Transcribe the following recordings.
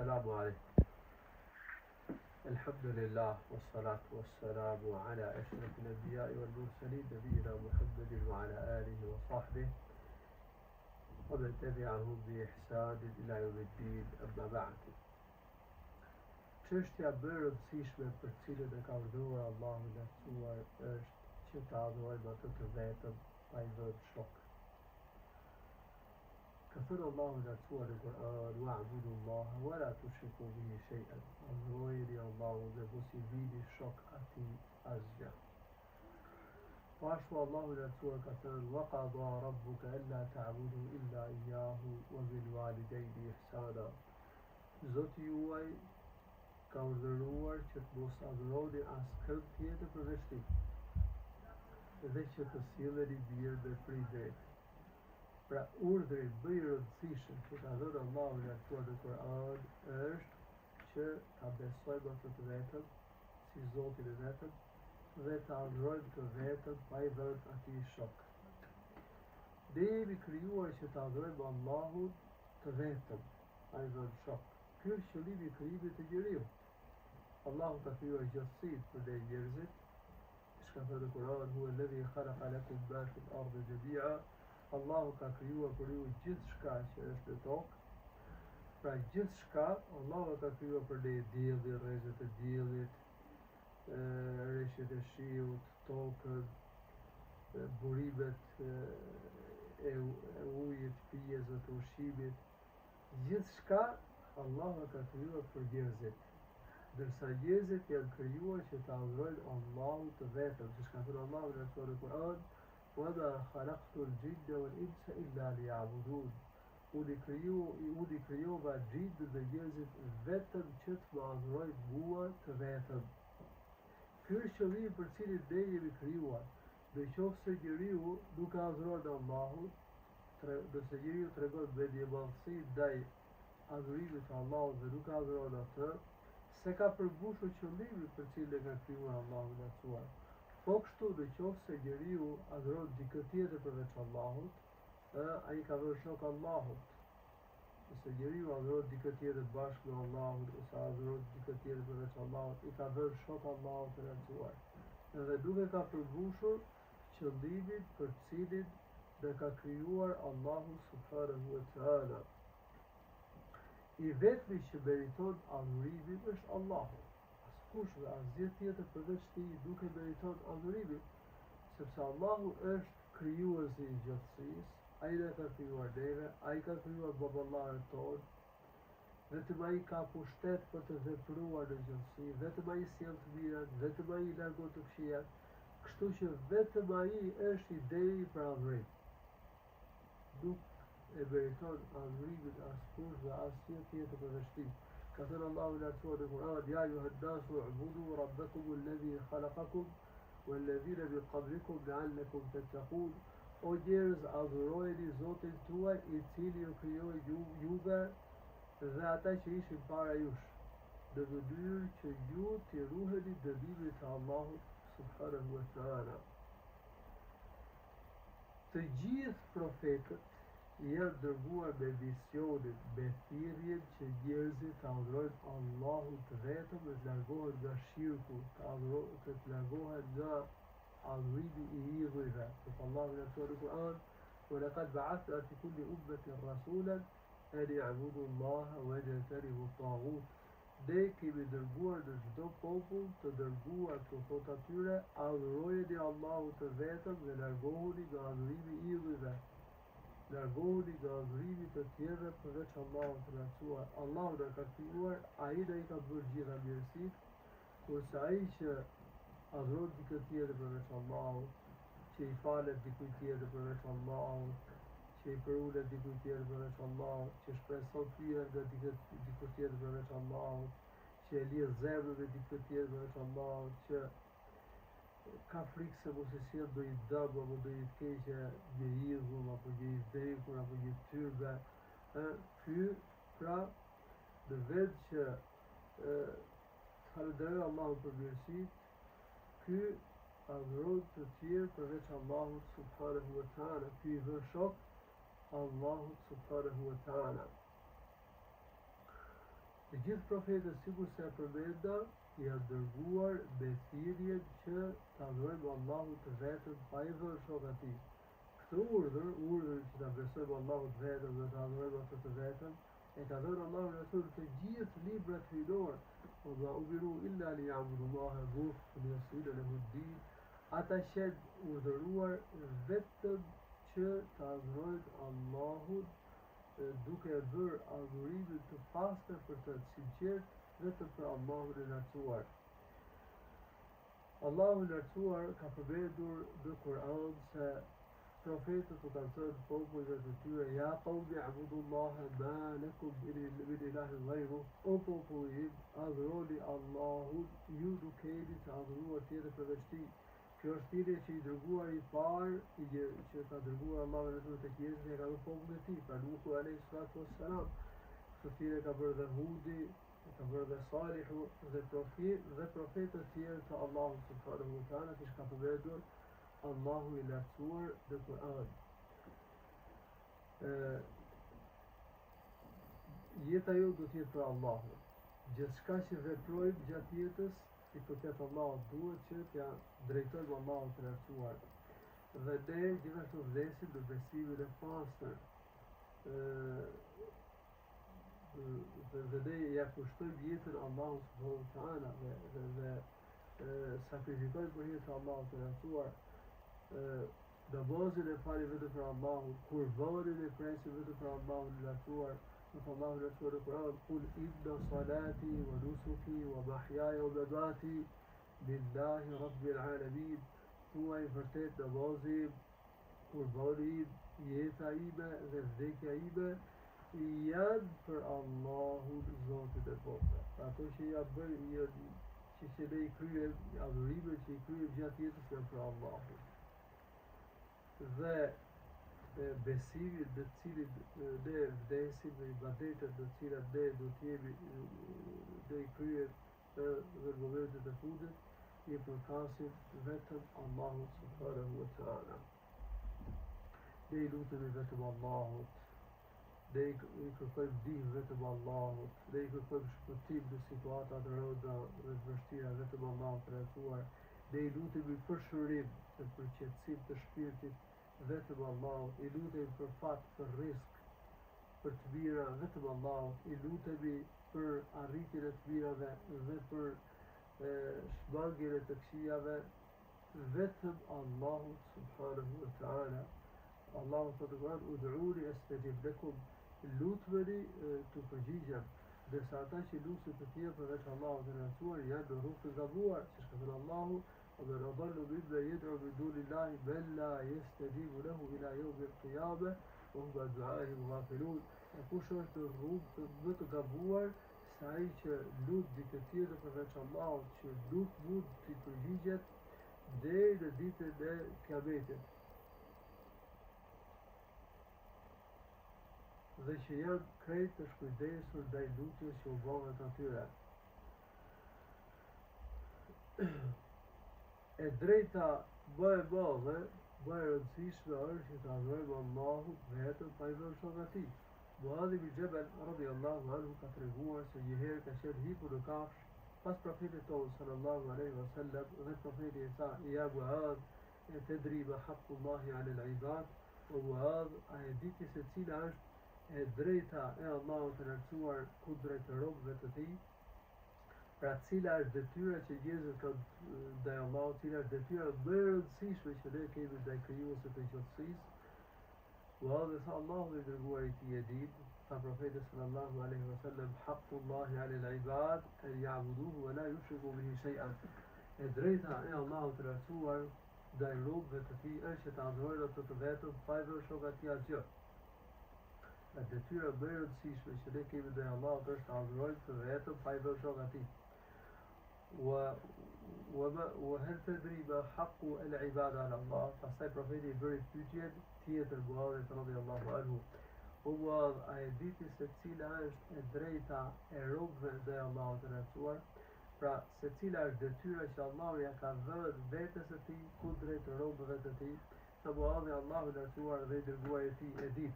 السلام عليكم. الحمد لله والصلاة والسلام على أشرف الأنبياء والمرسلين نبينا محمد وعلى آله وصحبه ومن تبعهم بإحسان إلى يوم الدين أما بعد. Çështja më e rëndësishme për cilën e ka urdhëruar Allahu i lartësuar është që ta adhurojmë atë të vetëm pa i dhënë shok. Ka thënë Allahu i lartësuar në Kur'an: "Wa'budu Allaha wa la tushriku bihi shay'an." Adhurojeni Allahun dhe mos i vini shok atij asgjë. Po ashtu Allahu i lartësuar ka thënë: "Wa qada rabbuka alla ta'budu illa iyyahu wa bil walidayni ihsana." Zoti juaj ka urdhëruar që të mos adhuroni askënd tjetër përveç tij dhe që të silleni mirë me prindërit. Pra urdhri më i rëndësishëm që ka dhënë Allahu i lartësuar në Kur'an është që ta besojmë atë të vetëm si Zotin e vetëm dhe ta adhurojmë të vetëm pa i dhënë atij shok. Ne jemi krijuar që ta adhurojmë Allahun të vetëm pa i dhënë shok. Ky është qëllimi i krijimit të njeriu. Allahu ka krijuar gjithësinë për ne njerëzit. Shka thënë në Kur'an: "Huwa alladhi khalaqa lakum ma fil ardi jami'a." Allahu ka krijuar për ju gjithçka që është në tokë. Pra gjithçka Allahu ka krijuar për ne: diellin, rrezet e diellit, rreshtet e shiut, tokën, burimet e ujit, pjesët e ushqimit. Gjithçka Allahu ka krijuar për njerëzit. Dërsa njerëzit janë krijuar që ta adhurojnë Allahun të vetëm, siç ka thënë Allahu në Kur'an: "Wama khalaqtu al-jinna wal-insa illa liya'budun." Unë i krijova gjindën dhe njerëzit vetëm që të më adhurojnë mua të vetëm. Ky është qëllimi për cilin ne jemi krijuar. Nëse njeriu nuk adhuron Allahun, nëse njeriu tregon mendjemallësi ndaj adhurimit të Allahut dhe nuk adhuron atë, se ka përmbushur qëllimin për cilin e ka krijuar Allahu i lartësuar. Po kështu nëse njeriu adhuron dikë tjetër përveç Allahut, ai ka vënë shok Allahut. Nëse njeriu adhuron dikë tjetër bashkë me Allahun ose adhuron dikë tjetër përveç Allahut, i ka vënë shok Allahut të lartësuar. Edhe nuk e ka përmbushur qëllimin për cilin ne ka krijuar Allahu subhanahu wa ta'ala. I vetmi që meriton adhurimin është Allahu. Askush dhe asgjë tjetër përveç tij nuk e meriton adhurimin, sepse Allahu është krijuesi i gjithësisë. Ai na ka krijuar neve, ai ka krijuar baballarët tonë. Vetëm ai ka pushtet për të vepruar në gjithësi, vetëm ai sjell të mirat, vetëm ai largon të këqijat. Kështu që vetëm ai është i deri për adhurim. Nuk e meriton adhurimin askush dhe asgjë tjetër përveç tij. Ka thënë Allahu i lartësuar në Kur'an: "Ya ayyuhan nasu u'budu rabbakum alladhi khalaqakum walladhina min qablikum la'allakum tattaqun." O njerëz, adhurojeni Zotin tuaj i cili ju krijoi juve dhe ata që ishin para jush, në mënyrë që ju t'i ruheni dënimit të Allahut subhanahu wa ta'ala. Të gjithë profetët janë dërguar me misionin, me thirrjen që njerëzit të adhurojnë Allahun të vetëm dhe të largohen nga shirku, të largohen nga adhurimi i idhujve. Sepse Allahu na thot në Kur'an: "Wa laqad ba'athna fi kulli ummatin rasulan an ya'budu Allaha wa yajtanibu at-taghut." Ne kemi dërguar në çdo popull të dërguar të thot atyre: adhurojeni Allahun të vetëm dhe largohuni nga adhurimi i idhujve. Largohuni nga adhurimi të tjerëve përveç Allahut të lartësuar. Allahu na ka krijuar, ai na i ka bërë gjitha mirësitë, kurse ai që adhuron dikë tjetër përveç Allahut, që i falet dikujt tjetër përveç Allahut, që i përulet dikujt tjetër përveç Allahut, që shpreson fyra nga dikë tjetër përveç Allahut, që e lidh zemrën me dikë tjetër përveç Allahut, që ka frikë se mos i sjell ndonjë dëm apo ndonjë të keqe, një idhull apo një drekur apo një tyrbe. Ky pra në vend që falënderoj Allahun për mirësitë, ky adhuron të tjerë përveç Allahut subhanahu wa ta'ala. Ky i vën shok Allahut subhanahu wa ta'ala. Të gjithë profetët, sikur se e përmenda, janë dërguar me thirrjen që ta adhurojmë Allahun të vetëm pa i dhënë shok atij. Këtë urdhër që ta besojmë Allahun të vetëm dhe ta adhurojmë atë të vetëm, e ka dhënë Allahu Rasul të gjithë librat hyjnor. وما أمروا إلا ليعبدوا الله مخلصين له الدين. Ata qenë urdhëruar vetëm që të adhurojnë Allahun duke bërë adhurimin të pastër për të sinqert vetëm për Allahun e lartësuar. Allahu i lartësuar ka përmendur në Kur'an se profetët u kanë thënë popujve të tyre: Ja qaumi i'budullaha ma lakum min ilahin ghayruh. O popull im, adhuroni Allahun, ju nuk keni të adhuruar tjetër përveç tij. Kjo është thirrje që i dërguari i parë që ka dërguar Allahu Rasul tek njerëzit, e ka dhënë popullit e tij, pra Nuhu alayhi salatu wassalam. Këtë thirrje ka bërë dhe Hudi, ka bërë dhe Salihu dhe profetët tjerë të Allahut subhanahu wa taala, që ka përmendur Allahu i lartësuar në Kur'an. Jeta jo do t'jetë për Allahun. Gjithçka që veprojmë gjatë jetës, i përket Allahut, duhet që t'ja drejtojmë Allahut të lartësuar. Dhe ne gjithashtu vdesim në besimin e pastër. Dhe ne ja kushtojmë jetën Allahut subhanahu wa taala dhe sakrifikojmë për hir të Allahut të lartësuar. Namazin e fali vetëm për Allahun, kurbanin e presim vetëm për Allahun e lartësuar. Nëse Allahu i lartësuar në Kur'an: Kul inna salati wa nusuki wa mahyaya wa mamati lillahi rabbil alamin. Thuaj vërtet namazi, kurbani, jeta ime dhe vdekja ime janë për Allahun Zotin e botrave. Ato që ja bëjmë, që ne i kryejmë, adhurimet që i kryejmë gjatë jetës janë për Allahun. Dhe besimin në cilin ne vdesim, dhe ibadetet në cilat ne do t'jemi, ne i kryejmë në momentet e fundit, i përkasim vetëm Allahut subhanahu wa taala. Ne i lutemi vetëm Allahut, ne i kërkojmë ndihmë vetëm Allahut, ne i kërkojmë shpëtim në situata të rënda dhe të vështira vetëm Allahut të lartësuar. Ne i lutemi për shërim dhe për qetësim të shpirtit vetëm Allahut, i lutemi për fat, për rizq, për të mira vetëm Allahut, i lutemi për arritjen e të mirave dhe për shmangjen e të këqijave vetëm Allahut subhanahu wa taala. Allahu thotë në Kur'an: Ud'uni astajib lakum. Lutuni të përgjigjem. Ndërsa ata që lutin të tjerë përveç Allahut të lartësuar janë në rrugë të gabuar, siç ka thënë Allahu: ومن أضل ممن يدعو من دون الله من لا يستجيب له إلى يوم القيامة وهم عن دعائهم غافلون. E kush është në rrugë më të gabuar se ai që lut dikë tjetër përveç Allahut, që nuk mund t'i përgjigjet deri në ditën e Kiametit. Dhe që janë krejt të shkujdesur ndaj lutjes që u bëhet atyre. E drejta më e madhe, më e rëndësishme është që të adhurojmë Allahun vetëm pa i vënë shok atij. Muadh ibn Jabal radhiyallahu anhu ka treguar se një herë ka qenë hipur në kafsh pas profetit tonë sallallahu alaihi wasallam, dhe profeti i tha: Ja Muadh, tedri ma haqqullahi ala al-ibad? O Muadh, a e di ti se cila është e drejta e Allahut të lartësuar kundrejt robëve të tij? Pra cila është detyra që njerëzit kanë ndaj Allahut, cila është detyra më e rëndësishme që ne kemi ndaj krijuesit të gjallësisë? Muadh tha: Allahu i dërguari i tij e di. Tha profeti sallallahu alaihi wasallam: Haqqullahi ala al-ibad an ya'buduhu wa la yushriku bihi shay'an. E drejta e Allahut të lartësuar ndaj robëve të tij është që të adhurojnë atë të vetëm pa i vënë shok atij asgjë. La detyra më e rëndësishme që ne kemi ndaj Allahut është të adhurojmë të vetëm pa i vënë shok atij. وهل تدري ما حق العباد على الله؟ Pastaj profeti I bëri pyetjen tjetër Muadhit radhiyallahu anhu: O Muadh, a e di ti se cila është e drejta e robëve ndaj Allahut të lartësuar? Pra, se cila është detyra që Allahu ja ka dhënë vetes së tij kundrejt robëve të tij? Sa Muadhi, Allahu i lartësuar dhe I dërguari I tij e di.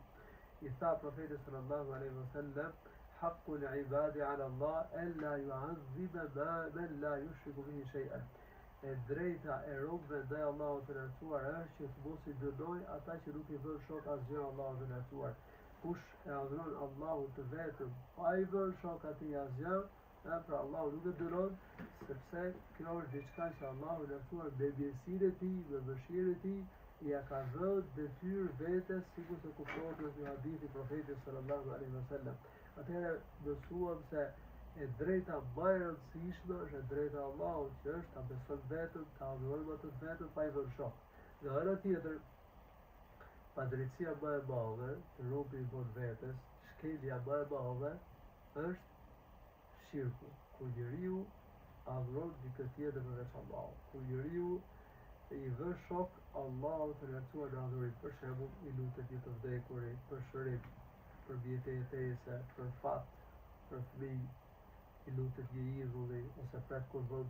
I tha profeti sallallahu alaihi wasallam: حق العباد على الله ألا يعذب من لا يشرك به شيئا. E drejta e robëve ndaj Allahut të lartësuar është që të mos i dënoj ata që nuk i bën shok asgjë Allahut të lartësuar. Kush e adhuron Allahun të vetëm, pa i bën shok atij asgjë, pra Allahu nuk e dënon, sepse kjo është diçka që Allahu i lartësuar me mirësinë e tij, me mëshirën e tij, ja ka dhënë detyrë vetes, sikur se kuptohet në hadithin e profetit sallallahu alaihi wasallam. Atëherë besuam se e drejta më e rëndësishme është e drejta e Allahut, që është ta beson vetëm, ta adhurojmë atë vetëm pa i vënë shok. Nga ana tjetër, padrejtësia më e madhe që robi i bën vetes, shkelja më e madhe është shirku, kur njeriu adhuron dikë tjetër përveç Allahut, kur njeriu i vën shok Allahut të lartësuar në adhurim, për shembull i lutet një të vdekurit, për shërim, për mbijetesë jetese, për fat, për fëmijë, i lutet një idhulli, ose pret kur bën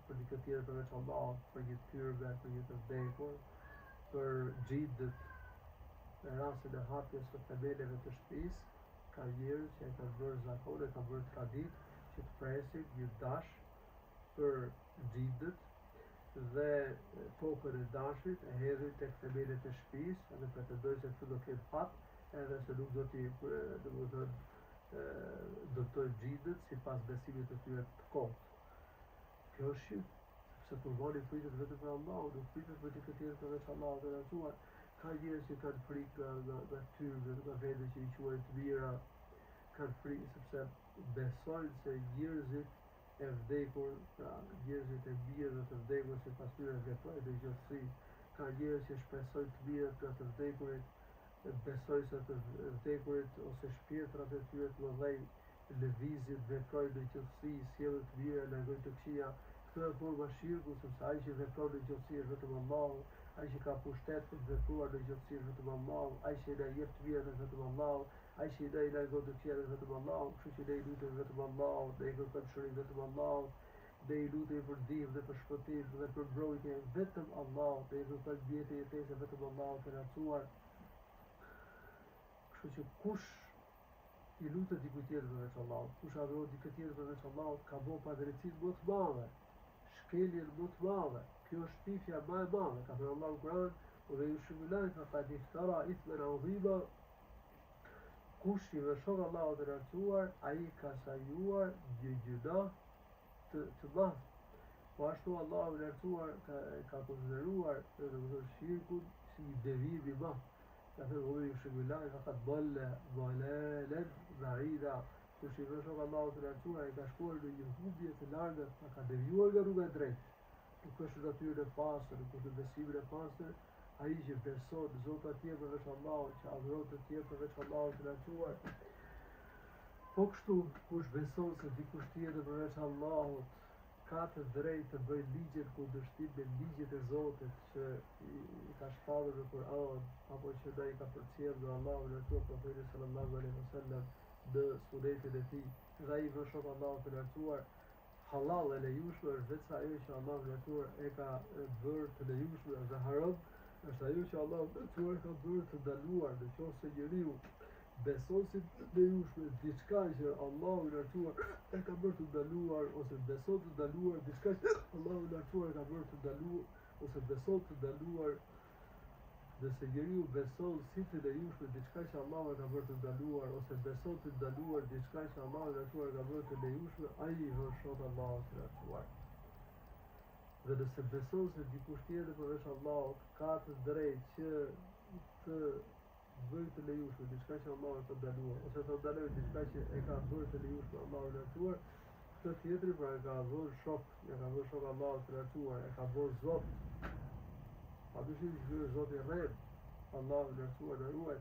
për dikë tjetër përveç Allahut, për një tyrbe, për një të vdekur, për xhidët, në rastin e hapjes së themeleve të shtëpisë, ka njerëz që e kanë bërë zakon, e kanë bërë tradit që të presin një dash për xhidët dhe tokën e dashit e hedhin tek themelet e shtëpisë dhe pretendojnë se këtu do ketë fat, edhe se nuk do t'i dëptojnë xhidët sipas besimit të tyre të kotë. Kjo është shirk, sepse kurbani pritet vetëm për Allahun, nuk pritet për dikë tjetër përveç Allahut të lartësuar. Ka njerëz që kanë frikë nga tyrbe, nga vende që i quajnë të mira, kanë frikë sepse besojnë se njerëzit e vdekur, pra njerëzit e mirë dhe të vdekur sipas tyre veprojnë në gjithësi. Ka njerëz që shpresojnë të mirë nga të vdekurit, besoj se të vdekurit ose shpirtrat e tyre të mëdhenj lëvizin, veprojnë në gjithësi, sjellën të mira, largojnë të këqija. Këtë është forma shirku, sepse ai që vepron në gjithësi është vetëm Allahu, ai që ka pushtet për të vepruar në gjithësi është vetëm Allahu, ai që na jep të mirat është vetëm Allahu, ai që na i largon të këqijat është vetëm Allahu, kështu që ne i lutem vetëm Allahut, ne i kërkojmë shërim vetëm Allahut, ne i lutem për ndihmë dhe për shpëtim dhe për mbrojtje vetëm Allahut, ne i kërkojmë mbijetesë jetese vetëm Allahut të lartësuar. Kështu që kush i lutet dikujt tjetër përveç Allahut, kush adhuron dikë tjetër përveç Allahut, ka bërë padrejtinë më të madhe, shkeljen më të madhe. Kjo është pifja më e madhe, ka thënë Allahu në Kur'an, "Wa yushriku billahi faqad iftara ithman 'azima." Kush i vën shok Allahut të lartësuar, ai ka sajuar një gjuna të madh. Po ashtu Allahu i lartësuar ka konsideruar shirkun si një devijim i madh. Ka thënë "Wa yushriku billahi faqad dalla dalalan ba'ida." Kush i vën shok Allahut të lartësuar, ai ka shkuar në një humbje të largët, ka devijuar nga rruga e drejtë. Nuk është natyrën e pastër, nuk është besimin e pastër, ai që beson në zota tjetër përveç Allahut, që adhuron të tjerë përveç Allahut të lartësuar. Po kështu, kush beson se dikush tjetër përveç Allahut ka të drejtë të bëjë ligje në kundërshtim me ligjet e Zotit që i ka shpallur në Kur'an, apo që ai ka përcjellë nga Allahu i lartësuar profetit sallallahu alaihi wasallam në sunetin e tij, dhe ai vën shok Allahut të lartësuar, halal e lejueshme është vetë ajo që Allahu i lartësuar e ka bërë të lejueshme, dhe haram është ajo që Allahu i lartësuar ka bërë të ndaluar. Nëse njeriu beson se të lejueshme diçka që Allahu i lartësuar e ka bërë të ndaluar, ose beson të ndaluar diçka që Allahu i lartësuar e ka bërë të ndaluar, ose beson të ndaluar, nëse njeriu beson si të lejueshme diçka që Allahu e ka bërë të ndaluar, ose beson të ndaluar diçka që Allahu i lartësuar e ka bërë të lejueshme, ai i vën shok Allahut të lartësuar. Dhe nëse beson se dikush tjetër përveç Allahut ka të drejtë që të bëjë të lejueshme diçka që Allahu e ka ndaluar, ose të ndalojë diçka që e ka bërë të lejueshme Allahu i lartësuar, këtë tjetri pra e ka dhënë shok, Allahut të lartësuar, e ka bërë Zot. Padyshim që ky është Zoti i rrem, Allahu i lartësuar na ruaj.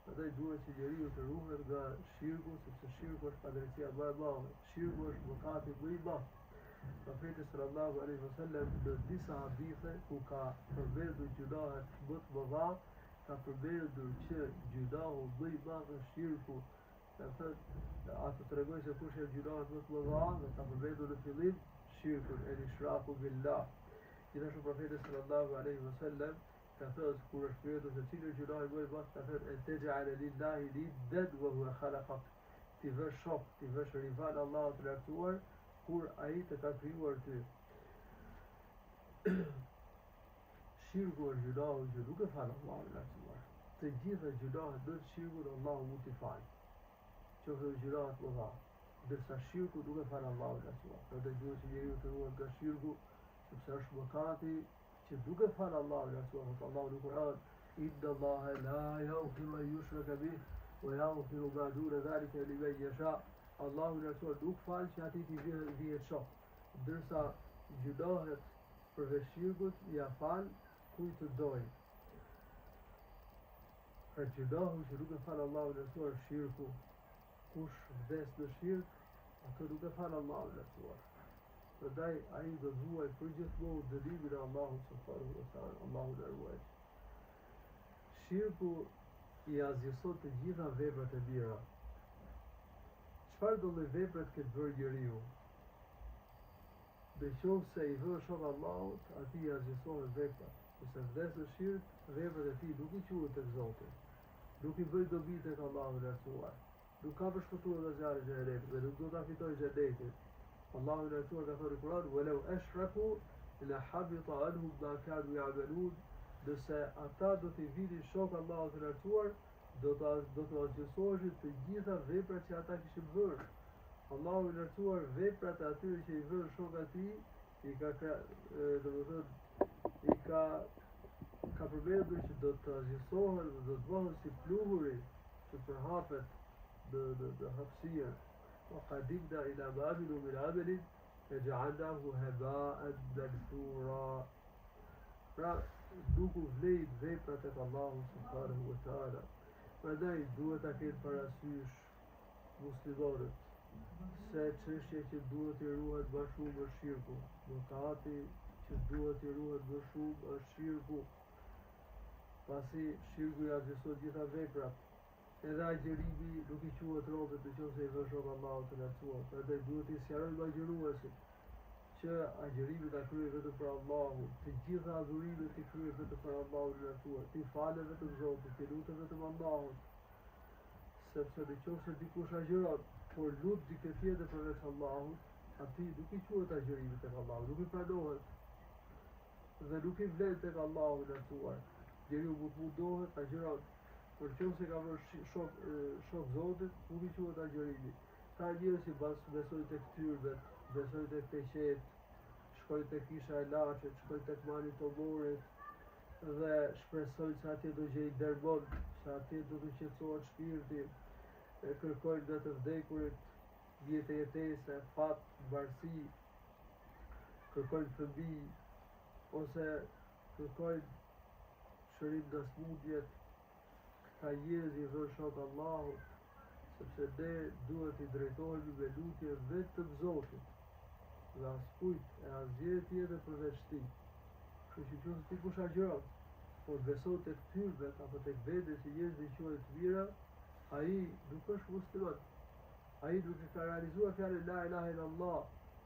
Prandaj duhet që njeriu të ruhet nga shirku, sepse shirku është padrejtia më e madhe. Shirku është mëkati më i madh. Profeti sallallahu alaihi wasallam në disa hadithe ku ka përmendur gjunahet më të mëdha, ka përmendur që gjunahu më i madh është shirku. Ka thënë, atë tregoj se kush e gjunahet më të mëdha, dhe ka përmendur në fillim shirkun e ishraku billah. Gjithashtu profeti sallallahu alaihi wasallam ka thënë kur është pyetur se cili është gjunahi më i madh, ka thënë "Taj'ala lillahi niddan wa huwa khalaqak." ti vesh shok, ti vesh rival Allahut të lartësuar, kur ai të ka krijuar ty. Shirku është gjunahu që nuk e fal Allahu të lartësuar. Të gjitha gjunahet në shirkun Allahu mund t'i fal. Qoftë gjunahet më dha, ndërsa shirku nuk e fal Allahu të lartësuar. Prandaj duhet që njeriu të ruhet nga shirku, sepse është mëkati që nuk e fal Allahu të lartësuar. Allahu në Kur'an: Inna Allaha la yaghfiru an yushraka bihi wa yaghfiru ma duna dhalika liman yasha. Allahu në lartësuar nuk fal që atij t'i vihet shok, ndërsa gjunahet përveç shirkut ja fal kujt të dojë. Pra gjunahu që nuk e fal Allahu në lartësuar shirku, kush vdes në shirk, atë nuk e fal Allahu në lartësuar. Prandaj ai do vuaj përgjithmonë dënimin e Allahut subhanahu wa taala. Allahu na ruaj. Shirku i azhëson të gjitha veprat e mira. Çfarë do lloj vepre të ketë bërë njeriu? Në qoftë se i vë shok Allahut, atij i azhësohen veprat. Nëse vdes në shirk, veprat e tij nuk i quhen tek Zoti. Nuk i bëj dobi tek Allahu i lartësuar. Nuk ka përshpëtuar nga zjarri i xhenemit dhe nuk do ta fitojë xhenetin. Allahu i lartësuar ka thënë në Kur'an: "Walau ashraku la habita anhum ma kanu ya'malun." Nëse ata do t'i vinin shok Allahut të lartësuar, do të azhësoheshin të gjitha veprat që ata kishin bërë. Allahu i lartësuar veprat e atyre që i vënë shok atij, i ka përmendur që do të azhësohen dhe do të bëhen si pluhuri që përhapet në hapësirë. وقدمنا إلى ما عملوا من عمل فجعلناه هباء منثورا. Pra, nuk u vlejnë veprat e Allahu subhanahu wa taala. Prandaj duhet ta kenë parasysh muslimanët se çështja që duhet i ruhet më shumë është shirku. Mëkati që duhet i ruhet më shumë është shirku. Pasi shirku ja azhëson gjitha veprat. Edhe agjërimi nuk i quhet robët nëse i vën shok Allahut të lartësuar. Prandaj duhet i sqarojmë agjëruesit që agjërimi ta kryej vetëm për Allahun, të gjitha adhurimet i kryej vetëm për Allahun të lartësuar, ti falë vetëm Zotit, ti lutet vetëm Allahut. Sepse nëse dikush agjeron, por lut dikë tjetër përveç Allahut, atij nuk i quhet agjërimi tek Allahu, nuk i pranohet dhe nuk i vlen tek Allahu të lartësuar. Njeriu mundohet agjeron, por nëse ka vënë shok Zotit, nuk i quhet agjërimi. Ka njerëz që besojnë tek tyrbet, besojnë tek peqet, shkojnë tek kisha e laçet, shkojnë tek mali tomorit dhe shpresojnë se atje do gjejnë dermon, se atje do të qetësohet shpirti, kërkojnë nga të vdekurit vjetë e jetese, fat, barësi, kërkojnë fëmijë, ose kërkojnë shërim nga smundjet. Ka njerëz i vënë shok Allahut, sepse ne duhet i drejtohemi me lutje vetëm Zotit dhe askujt e asgjë tjetër përveç tij. Kështu që nëse dikush agjeron, por beson tek tyrbet apo tek vendet që njerëzit i quajnë të mira, ai nuk është musliman. Ai nuk e ka realizuar fjalën la ilaha illallah,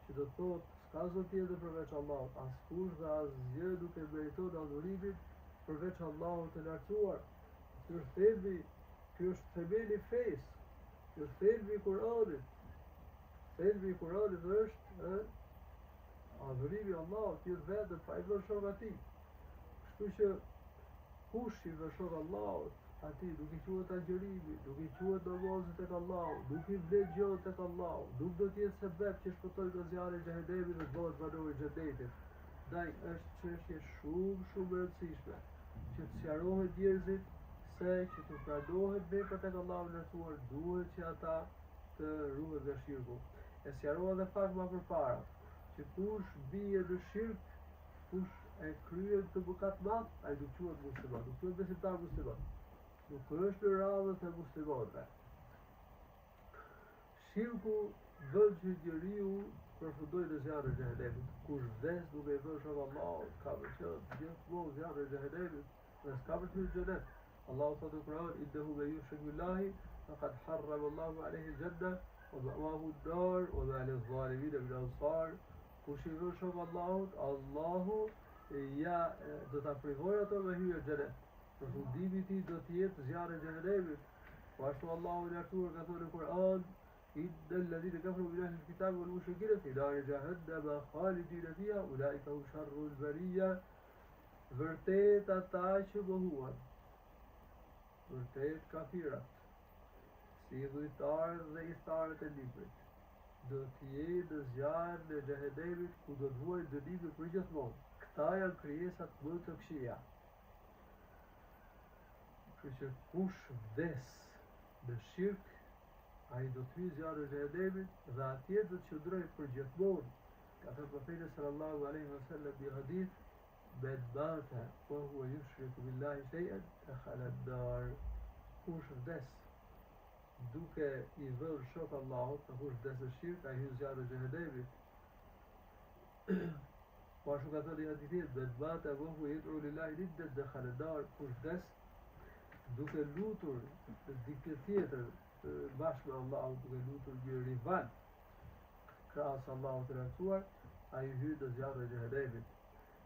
që do të thotë s'ka zot tjetër përveç Allahut, askush dhe asgjë nuk e meriton adhurimin përveç Allahut të lartësuar. Ky është themeli i fesë. Ky është thelbi i Kur'anit. Thelbi i Kur'anit është adhurimi i Allahut, ti vetëm pa i vënë shok atij. Kështu që kush i vën shok Allahut, atij nuk i quhet agjërimi, nuk i quhet namazi tek Allahu, nuk i vlen gjë tek Allahu, nuk do të jetë sebeb që shpëtoj nga zjarri i xhenemit dhe bëhet banor i xhenetit. Ndaj është çështje shumë e rëndësishme që të sqarohet njerëzit se që të pranohet veprat tek Allahu i lartësuar, duhet që ata të ruhen nga shirku. E sqarova edhe pak më përpara që kush bie në shirk, kush e kryen këtë mëkat madh, ai nuk quhet musliman, nuk quhet besimtar musliman. Nuk është në radhët e muslimanëve. Shirku bën që njeriu përfundojë në zjarrin e xhenemit. Kush vdes duke i vënë shok Allahut, ka qenë gjithmonë zjarri i xhenemit dhe s'ka për të hyrë në xhenet. Allahu thotë në Kur'an: "Innahu man yushrik billahi faqad harrama Allahu alayhi al-janna wa ma'wahu an-nar wa ma lil-zalimin min ansar." Kush i vën shok Allahut, Allahu do ta privojë ato me hyrje në xhenet. Përfundimi i tij do të jetë zjarri i xhenemit. Po ashtu Allahu i lartësuar ka thënë në Kur'an: إن الذين كفروا بالله الكتاب والمشركين في نار جهنم خالدين فيها أولئك هم شر البرية. Vërtet ata që mohuan, vërtet kafirat, si dhujtarët dhe istarët e librit, do t'jenë në zjarrin e xhehenemit ku do të vuajnë dënime për gjithmonë. Këta janë krijesat më të këqija. Kështu që kush vdes në shirk, ai do të hyjë zjarrin e xhehenemit dhe atje do të qëndrojë për gjithmonë. Ka thënë profeti sallallahu alaihi wasallam në hadith: "Men mata wa huwa yushriku billahi shay'an dakhala an-nar." Kush vdes duke i vënë shok Allahut, kush vdes në shirk, ai hyn zjarrin e xhehenemit. Po ashtu ka thënë hadithin: "Men mata wa huwa yad'u lillahi niddan dakhala an-nar." Kush vdes duke lutur dikë tjetër bashkë me Allahun, duke lutur një rival krahas Allahut të lartësuar, ai hyn në zjarrin e xhehenemit.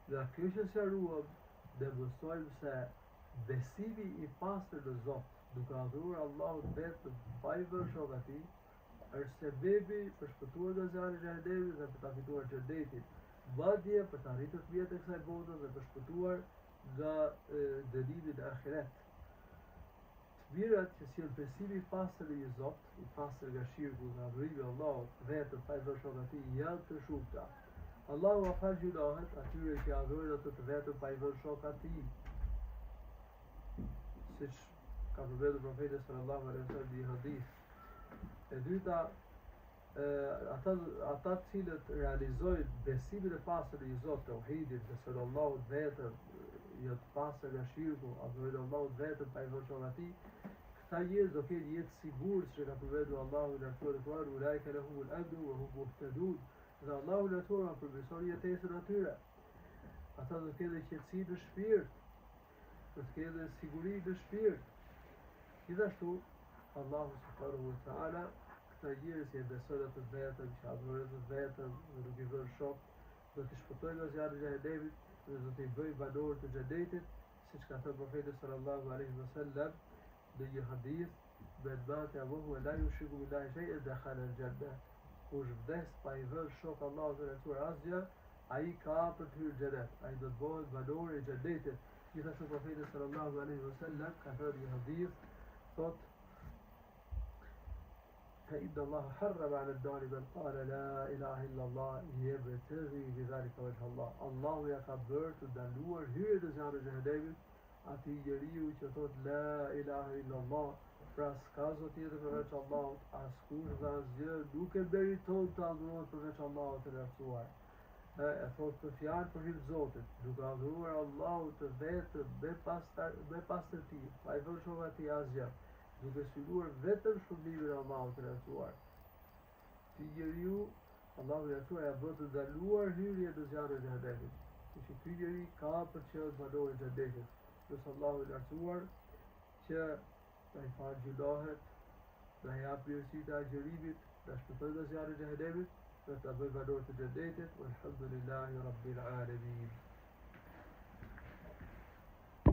Nga kjo që sqaruam, ne mësojmë se besimi i pastër në Zot, duke adhuruar Allahun vetëm pa i vënë shok atij, është sebebi për shpëtuar nga zjarri i xhehenemit dhe për ta fituar xhenetin. Madje për të arritur të mjetet e kësaj bote dhe për shpëtuar nga dënimi në ahiret. Të mirat që sjell besimi i pastër në një Zot, i pastër nga shirku, nga adhurimi i Allahut vetëm pa i vënë shok atij, janë të shumta. Allahu a fal gjunahet atyre që adhurojnë atë të vetëm pa i vënë shok atij. Siç ka përmendur profeti sallallahu alaihi wasallam në hadith. E dyta, ata të cilët realizojnë besimin e pastër në një Zot, tauhidin, besojnë Allahun vetëm, janë të pastër nga shirku, adhurojnë Allahun vetëm pa i vënë shok atij, këta njerëz do kenë jetë sigurt, që ka përmendur Allahu në Kur'an: "Ulaika lahumul amnu wa hum muhtadun." Dhe Allahu lartësuar përmirëson jetesën atyre. Ata do të kenë qetësi në shpirt, do të kenë siguri në shpirt. Gjithashtu, Allahu subhanahu wa taala këta njerëz që besojnë atë vetëm, që adhurojnë atë vetëm dhe nuk i vënë shok, do t'i shpëtojnë nga zjarri i xhehenemit dhe do t'i bëjë banor të xhenetit, siç ka thënë profeti sallallahu alaihi wasallam në një hadith: "Men mata wa huwa la yushriku billahi shay'an dakhala al-jannah." Kush vdes pa i vënë shok Allahut të lartësuar asgjë, ai ka për të hyrë në xhenet, ai do të bëhet banor i xhenetit. Gjithashtu profeti sallallahu alaihi wasallam ka thënë një hadith, thotë: "فإن الله حرم على النار من قال لا إله إلا الله يبتغي بذلك وجه الله." Allahu ja ka bërë të ndaluar hyrjen në zjarrin e xhehenemit atij njeriu që thotë la ilaha illa Allah, pra s'ka zot tjetër përveç Allahut, askush dhe asgjë nuk e meriton të adhurohet përveç Allahut të lartësuar. E thotë të fjalë për hir të Zotit, duke adhuruar Allahut të vetëm me pastërti, pa i vënë shok atij asgjë, duke synuar vetëm shpërblimin e Allahut të lartësuar. Ti njeriu, Allahu i lartësuar ja bën të ndaluar hyrjen në zjarrin e xhehenemit. Që ky njeri ka për të qenë banor i xhenetit. Nëse Allahu i lartësuar që ta i falë gjunahet, ta i jap mirësitë e agjerimit, ta shpëtoj nga zjarri i xhehenemit, dhe ta bëj banor të xhenetit. Walhamdulillahi rabbil alamin.